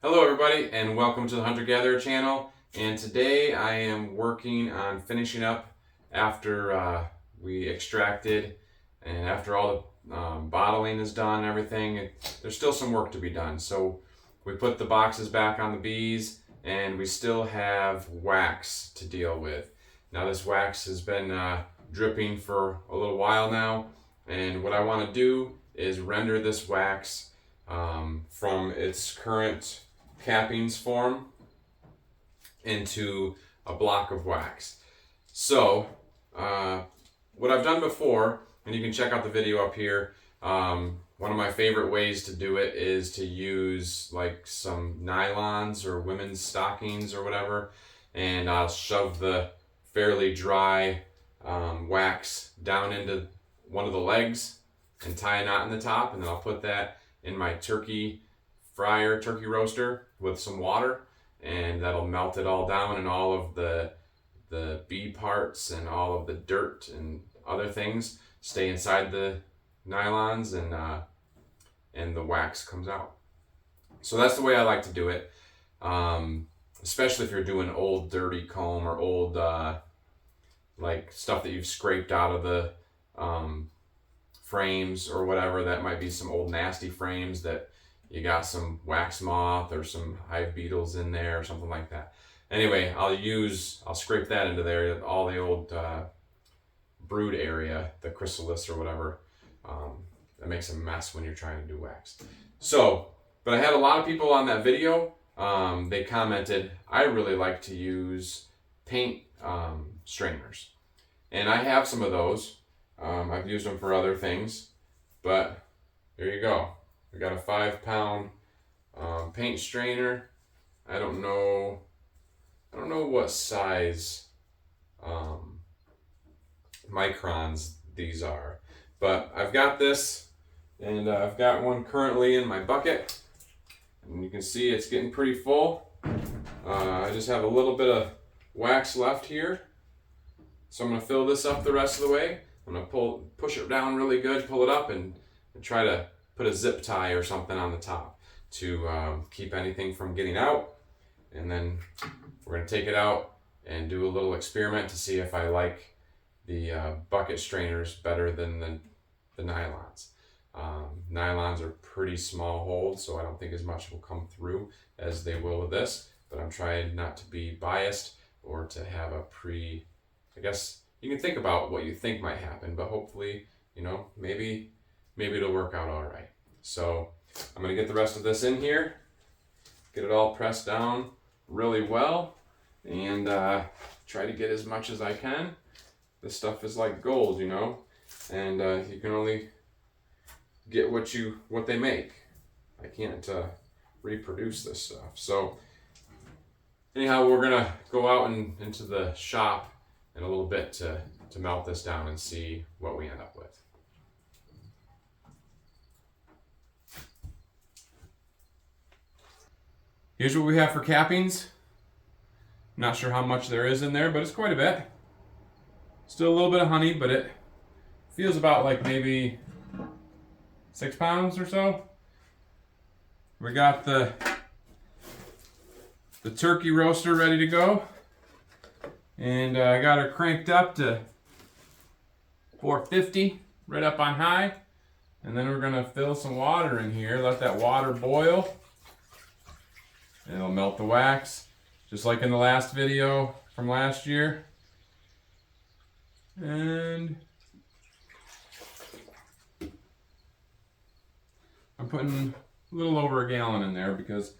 Hello everybody and welcome to the Hunter Gatherer channel, and today I am working on finishing up after we extracted and after all the bottling is done and everything. There's still some work to be done, so we put the boxes back on the bees and we still have wax to deal with. Now this wax has been dripping for a little while now, and what I want to do is render this wax from its current cappings form into a block of wax. So what I've done before, and you can check out the video up here, one of my favorite ways to do it is to use like some nylons or women's stockings or whatever, and I'll shove the fairly dry wax down into one of the legs and tie a knot in the top, and then I'll put that in my turkey roaster with some water, and that'll melt it all down, and all of the bee parts and all of the dirt and other things stay inside the nylons, and the wax comes out. So that's the way I like to do it, especially if you're doing old dirty comb or old like stuff that you've scraped out of the frames or whatever. That might be some old nasty frames that you got some wax moth or some hive beetles in there or something like that. Anyway, I'll scrape that into there, all the old brood area, the chrysalis or whatever. That makes a mess when you're trying to do wax. So, but I had a lot of people on that video, they commented, I really like to use paint strainers. And I have some of those. I've used them for other things, but there you go. We got a 5-pound paint strainer. I don't know what size microns these are, but I've got this, and I've got one currently in my bucket, and you can see it's getting pretty full. I just have a little bit of wax left here, so I'm going to fill this up the rest of the way. I'm going to push it down really good, pull it up, and try to put a zip tie or something on the top to keep anything from getting out. And then we're going to take it out and do a little experiment to see if I like the bucket strainers better than the nylons. Nylons are pretty small holes, so I don't think as much will come through as they will with this, but I'm trying not to be biased or to have I guess you can think about what you think might happen, but hopefully, maybe it'll work out all right. So I'm going to get the rest of this in here, get it all pressed down really well, and try to get as much as I can. This stuff is like gold, and you can only get what they make. I can't reproduce this stuff. So anyhow, we're going to go out into the shop in a little bit to melt this down and see what we end up with. Here's what we have for cappings. Not sure how much there is in there, but it's quite a bit. Still a little bit of honey, but it feels about like maybe 6 pounds or so. We got the turkey roaster ready to go, and I got her cranked up to 450 right up on high, and then we're gonna fill some water in here, let that water boil, and it'll melt the wax just like in the last video from last year. And I'm putting a little over a gallon in there because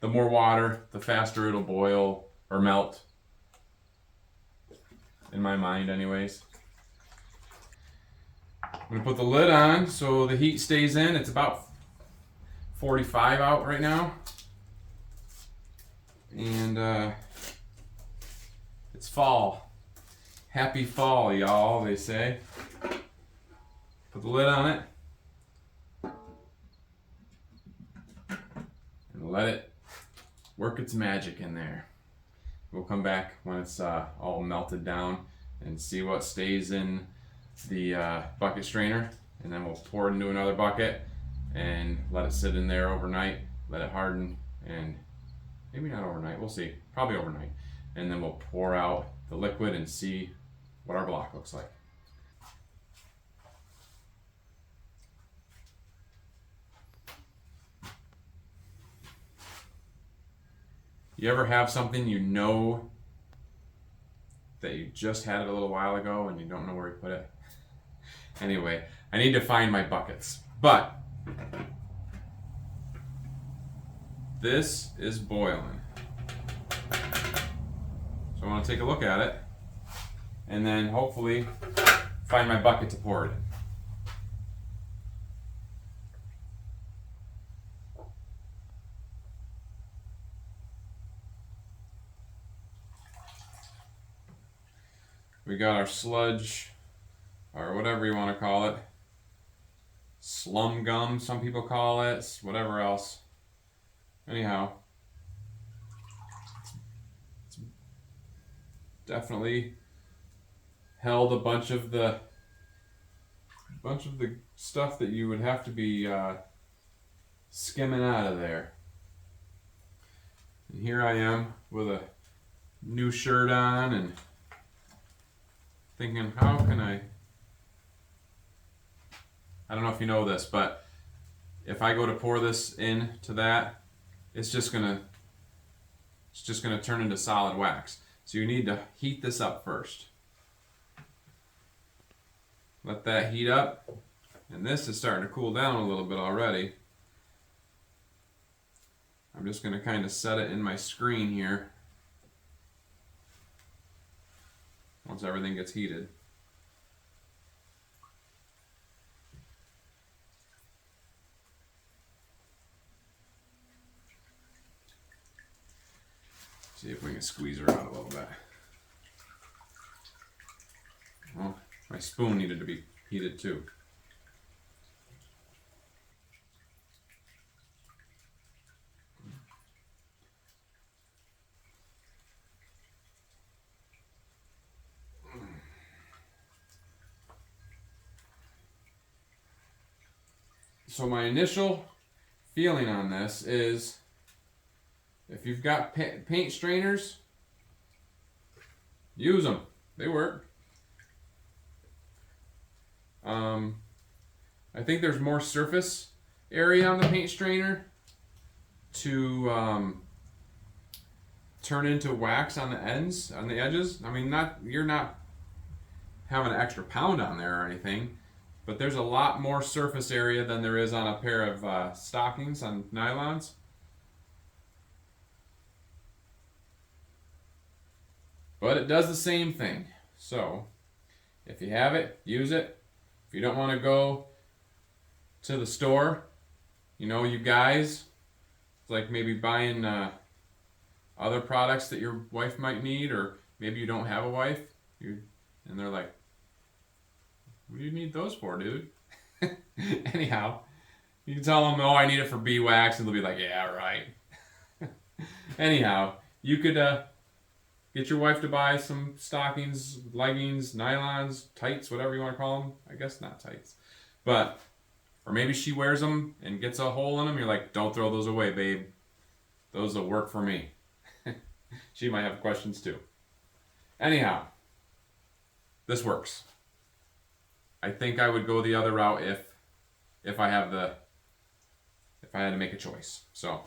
the more water, the faster it'll boil or melt, in my mind anyways. I'm going to put the lid on so the heat stays in. It's about 45 out right now, and it's fall. Happy fall, y'all, they say. Put the lid on it and let it work its magic in there. We'll come back when it's all melted down and see what stays in the bucket strainer, and then we'll pour it into another bucket and let it sit in there overnight, let it harden, and maybe not overnight, we'll see, probably overnight. And then we'll pour out the liquid and see what our block looks like. You ever have something you know that you just had it a little while ago and you don't know where you put it? Anyway, I need to find my buckets. But this is boiling. So I want to take a look at it and then hopefully find my bucket to pour it in. We got our sludge, or whatever you want to call it. Slum gum, some people call it, whatever else. Anyhow, it's definitely held a bunch of the stuff that you would have to be skimming out of there. And here I am with a new shirt on and thinking, how can I don't know if you know this, but if I go to pour this into that, it's just gonna turn into solid wax. So you need to heat this up first. Let that heat up, and this is starting to cool down a little bit already. I'm just gonna kind of set it in my screen here once everything gets heated. See if we can squeeze her out a little bit. Well, my spoon needed to be heated too. So my initial feeling on this is, if you've got paint strainers, use them. They work. I think there's more surface area on the paint strainer to turn into wax on the ends, on the edges. I mean, you're not having an extra pound on there or anything, but there's a lot more surface area than there is on a pair of stockings on nylons. But it does the same thing. So if you have it, use it. If you don't want to go to the store, you guys, it's like maybe buying other products that your wife might need, or maybe you don't have a wife, and they're like, what do you need those for, dude? Anyhow, you can tell them, oh, I need it for beeswax, and they'll be like, yeah, right. Anyhow, you could get your wife to buy some stockings, leggings, nylons, tights, whatever you want to call them. I guess not tights. But, or maybe she wears them and gets a hole in them. You're like, don't throw those away, babe. Those will work for me. She might have questions too. Anyhow, this works. I think I would go the other route if I had to make a choice. So, all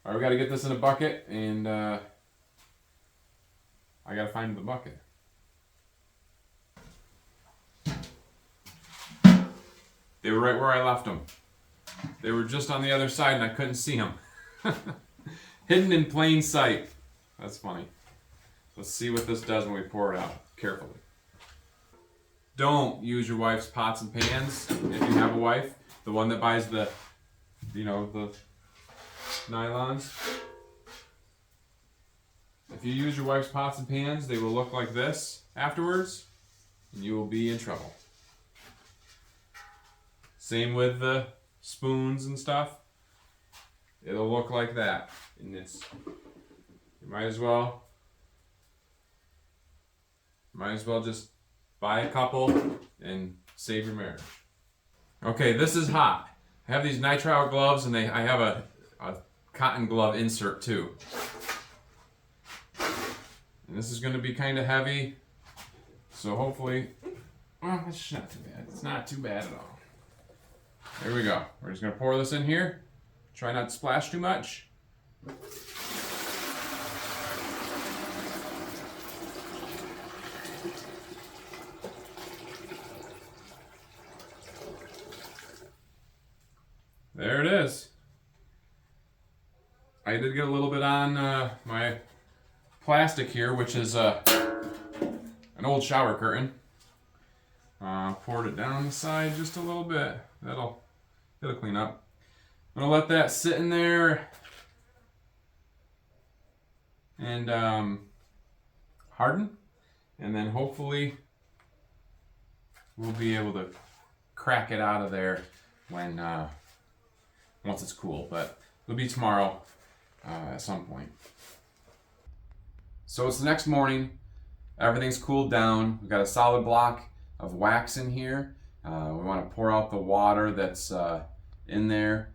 right, we got to get this in a bucket, and I gotta find the bucket. They were right where I left them. They were just on the other side and I couldn't see them. Hidden in plain sight. That's funny. Let's see what this does when we pour it out carefully. Don't use your wife's pots and pans if you have a wife. The one that buys the nylons. If you use your wife's pots and pans, they will look like this afterwards, and you will be in trouble. Same with the spoons and stuff. It'll look like that in this. You might as well just buy a couple and save your marriage. Okay, this is hot. I have these nitrile gloves, and I have a a cotton glove insert too. And this is going to be kind of heavy, so hopefully, well, it's not too bad. It's not too bad at all. There we go. We're just going to pour this in here. Try not to splash too much. There it is. I did get a little bit on my plastic here, which is an old shower curtain. Poured it down the side just a little bit. It'll clean up. I'm gonna let that sit in there and harden, and then hopefully we'll be able to crack it out of there when once it's cool. But it'll be tomorrow at some point. So it's the next morning. Everything's cooled down. We've got a solid block of wax in here. We want to pour out the water that's in there.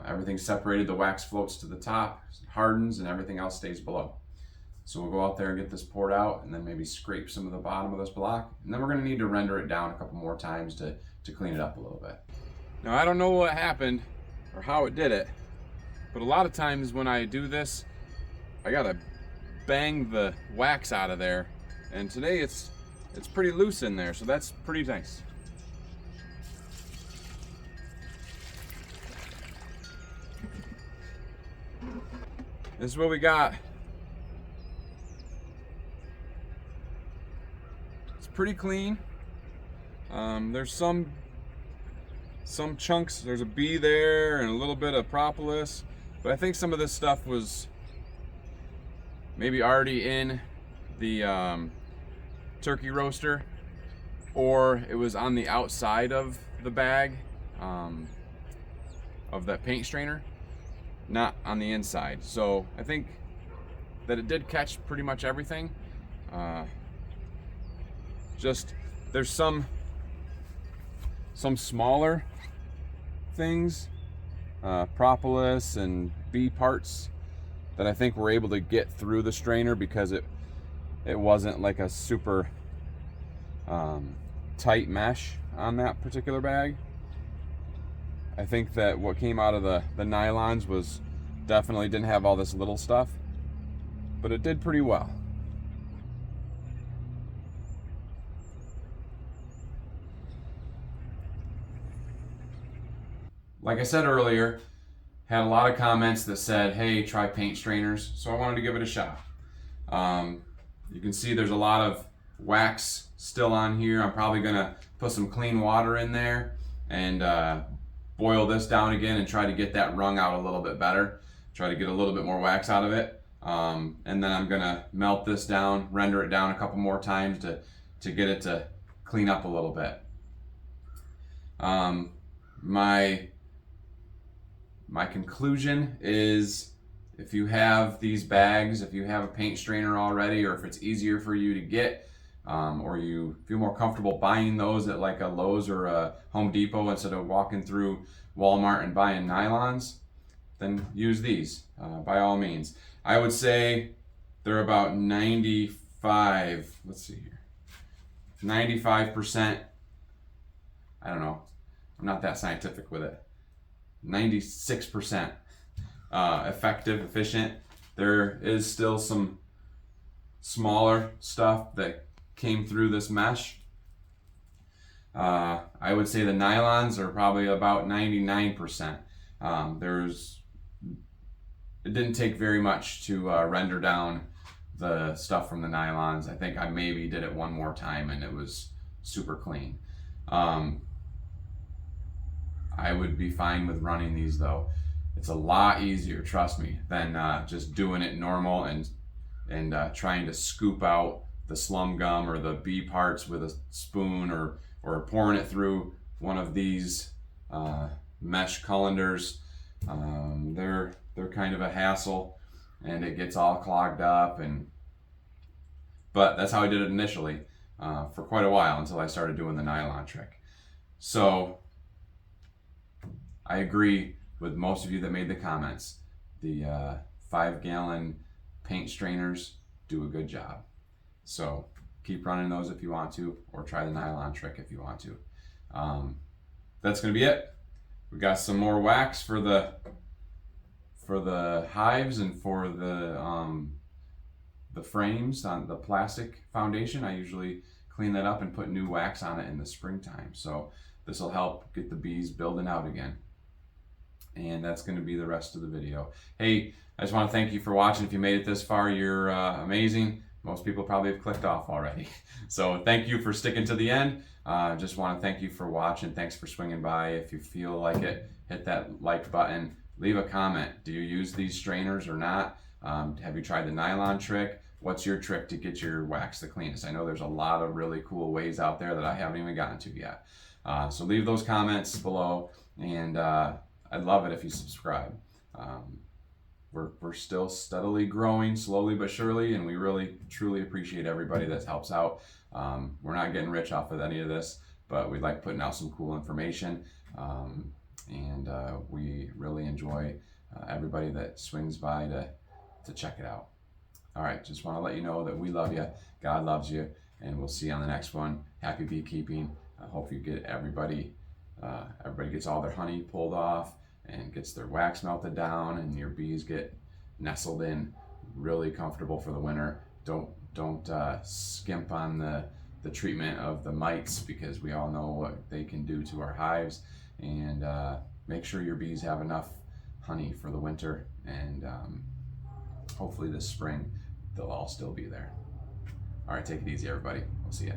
Everything's separated. The wax floats to the top, hardens, and everything else stays below. So we'll go out there and get this poured out, and then maybe scrape some of the bottom of this block. And then we're going to need to render it down a couple more times to clean it up a little bit. Now, I don't know what happened or how it did it, but a lot of times when I do this, I gotta bang the wax out of there, and today it's pretty loose in there, so that's pretty nice. This is what we got. It's pretty clean. There's some chunks. There's a bee there and a little bit of propolis, but I think some of this stuff was maybe already in the turkey roaster, or it was on the outside of the bag of that paint strainer, not on the inside. So I think that it did catch pretty much everything. Just there's some smaller things, propolis and bee parts, that I think we're able to get through the strainer because it wasn't like a super tight mesh on that particular bag. I think that what came out of the nylons was definitely didn't have all this little stuff, but it did pretty well. Like I said earlier, had a lot of comments that said, hey, try paint strainers, so I wanted to give it a shot. You can see there's a lot of wax still on here. I'm probably gonna put some clean water in there and boil this down again and try to get that wrung out a little bit better. Try to get a little bit more wax out of it. And then I'm gonna melt this down, render it down a couple more times to get it to clean up a little bit. My conclusion is, if you have these bags, if you have a paint strainer already, or if it's easier for you to get, or you feel more comfortable buying those at like a Lowe's or a Home Depot instead of walking through Walmart and buying nylons, then use these by all means. I would say they're about 95, let's see here, 95%, I don't know, I'm not that scientific with it, 96% effective, efficient. There is still some smaller stuff that came through this mesh. I would say the nylons are probably about 99%. It didn't take very much to render down the stuff from the nylons. I think I maybe did it one more time and it was super clean. I would be fine with running these though. It's a lot easier, trust me, than just doing it normal and trying to scoop out the slum gum or the bee parts with a spoon, or pouring it through one of these mesh colanders. They're kind of a hassle, and it gets all clogged up. But that's how I did it initially for quite a while, until I started doing the nylon trick. So I agree with most of you that made the comments. the 5-gallon paint strainers do a good job. So keep running those if you want to, or try the nylon trick if you want to. That's gonna be it. We got some more wax for the hives and for the frames on the plastic foundation. I usually clean that up and put new wax on it in the springtime. So this will help get the bees building out again. And that's going to be the rest of the video. Hey, I just want to thank you for watching. If you made it this far, you're amazing. Most people probably have clicked off already. So thank you for sticking to the end. Just want to thank you for watching. Thanks for swinging by. If you feel like it, hit that like button. Leave a comment. Do you use these strainers or not? Have you tried the nylon trick? What's your trick to get your wax the cleanest? I know there's a lot of really cool ways out there that I haven't even gotten to yet. So leave those comments below, and I'd love it if you subscribe. We're still steadily growing, slowly but surely, and we really truly appreciate everybody that helps out. We're not getting rich off of any of this, but we like putting out some cool information, and we really enjoy everybody that swings by to check it out. All right, just want to let you know that we love you, God loves you, and we'll see you on the next one. Happy beekeeping. I hope you get everybody gets all their honey pulled off and gets their wax melted down, and your bees get nestled in really comfortable for the winter. Don't skimp on the treatment of the mites, because we all know what they can do to our hives. And make sure your bees have enough honey for the winter, and hopefully this spring they'll all still be there. All right, take it easy, everybody. We'll see ya.